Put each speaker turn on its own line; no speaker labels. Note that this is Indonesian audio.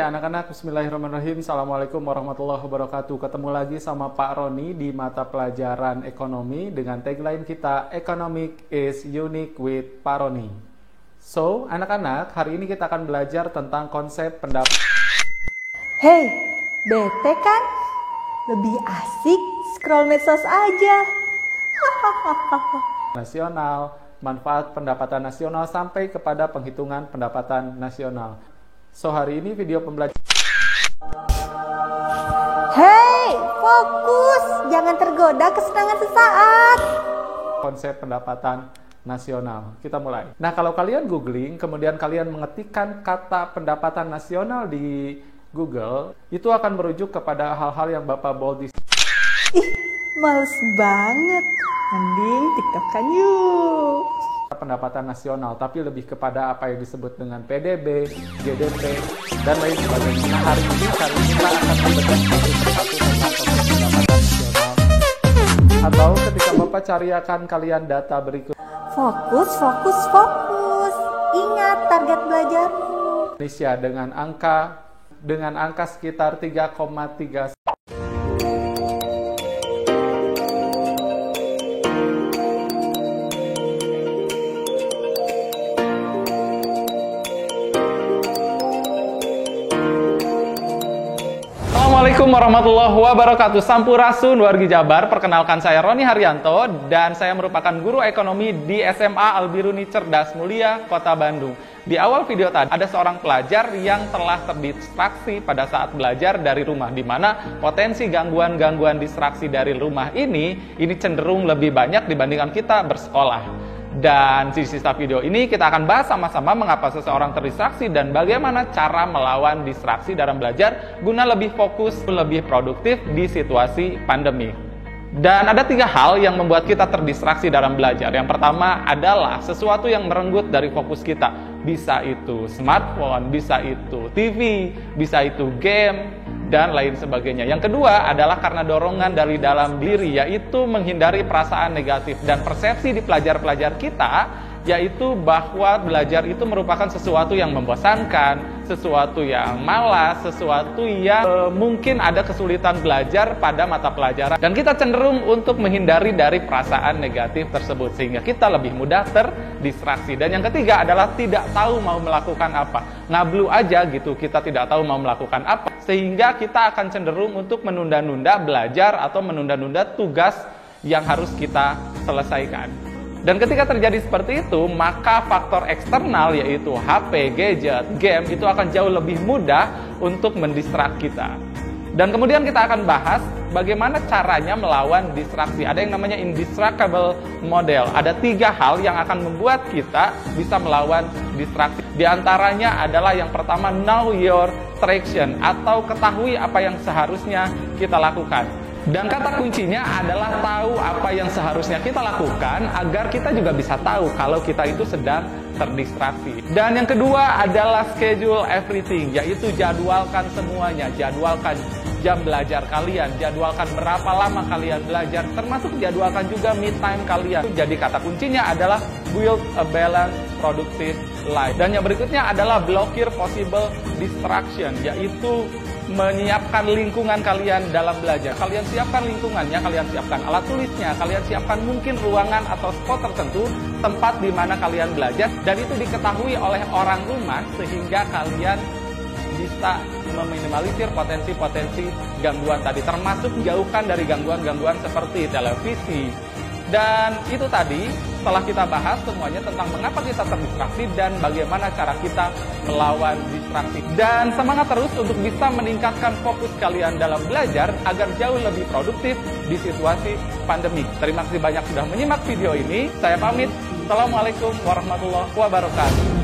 Ya anak-anak, bismillahirrahmanirrahim. Assalamualaikum warahmatullahi wabarakatuh. Ketemu lagi sama Pak Roni di mata pelajaran ekonomi dengan tagline kita, Economic is Unique with Pak Roni. So, anak-anak, hari ini kita akan belajar tentang konsep pendapat.
Hei, bete kan? Lebih asik scroll medsos aja.
Nasional, manfaat pendapatan nasional sampai kepada penghitungan pendapatan nasional. So, hari ini video pembelajaran.
Hei, fokus! Jangan tergoda kesenangan sesaat.
Konsep pendapatan nasional. Kita mulai. Nah, kalau kalian googling, kemudian kalian mengetikkan kata pendapatan nasional di Google, itu akan merujuk kepada hal-hal yang Bapak bold di.
Ih, males banget. Mending tiktokan yuk.
Pendapatan nasional, tapi lebih kepada apa yang disebut dengan PDB, GDP, dan lain sebagainya. Nah, hari ini kita akan membedah satu-satu tentang konsep pendapatan nasional. Atau ketika Bapak cariakan kalian data berikut.
Fokus, fokus, fokus. Ingat target belajarmu.
Indonesia dengan angka sekitar 3,3. Assalamualaikum warahmatullahi wabarakatuh. Sampurasun wargi Jabar. Perkenalkan, saya Roni Haryanto dan saya merupakan guru ekonomi di SMA Al-Biruni Cerdas Mulia, Kota Bandung. Di awal video tadi ada seorang pelajar yang telah terdistraksi pada saat belajar dari rumah, di mana potensi gangguan-gangguan distraksi dari rumah ini cenderung lebih banyak dibandingkan kita bersekolah. Dan di sisa video ini kita akan bahas sama-sama mengapa seseorang terdistraksi dan bagaimana cara melawan distraksi dalam belajar guna lebih fokus, lebih produktif di situasi pandemi. Dan ada 3 hal yang membuat kita terdistraksi dalam belajar. Yang pertama adalah sesuatu yang merenggut dari fokus kita. Bisa itu smartphone, bisa itu TV, bisa itu game, dan lain sebagainya. Yang kedua adalah karena dorongan dari dalam diri, yaitu menghindari perasaan negatif dan persepsi di pelajar-pelajar kita, yaitu bahwa belajar itu merupakan sesuatu yang membosankan, sesuatu yang malas, sesuatu yang mungkin ada kesulitan belajar pada mata pelajaran. Dan kita cenderung untuk menghindari dari perasaan negatif tersebut, sehingga kita lebih mudah terdistraksi. Dan yang ketiga adalah tidak tahu mau melakukan apa. Ngablu aja gitu, kita tidak tahu mau melakukan apa, sehingga kita akan cenderung untuk menunda-nunda belajar atau menunda-nunda tugas yang harus kita selesaikan. Dan ketika terjadi seperti itu, maka faktor eksternal yaitu HP, gadget, game itu akan jauh lebih mudah untuk mendistrak kita. Dan kemudian kita akan bahas bagaimana caranya melawan distraksi. Ada yang namanya indistractable model. Ada 3 hal yang akan membuat kita bisa melawan distraksi. Di antaranya adalah yang pertama, know your traction, atau ketahui apa yang seharusnya kita lakukan. Dan kata kuncinya adalah tahu apa yang seharusnya kita lakukan agar kita juga bisa tahu kalau kita itu sedang terdistraksi. Dan yang kedua adalah schedule everything, yaitu jadwalkan semuanya, jadwalkan jam belajar kalian, jadwalkan berapa lama kalian belajar, termasuk jadwalkan juga me time kalian. Jadi kata kuncinya adalah build a balanced productive life. Dan yang berikutnya adalah blokir possible distraction, yaitu menyiapkan lingkungan kalian dalam belajar. Kalian siapkan lingkungannya, kalian siapkan alat tulisnya, kalian siapkan mungkin ruangan atau spot tertentu, tempat di mana kalian belajar, dan itu diketahui oleh orang rumah sehingga kalian bisa meminimalisir potensi-potensi gangguan tadi, termasuk jauhkan dari gangguan-gangguan seperti televisi. Dan itu tadi setelah kita bahas semuanya tentang mengapa kita terdistraksi dan bagaimana cara kita melawan distraksi. Dan semangat terus untuk bisa meningkatkan fokus kalian dalam belajar agar jauh lebih produktif di situasi pandemi. Terima kasih banyak sudah menyimak video ini. Saya pamit. Assalamualaikum warahmatullahi wabarakatuh.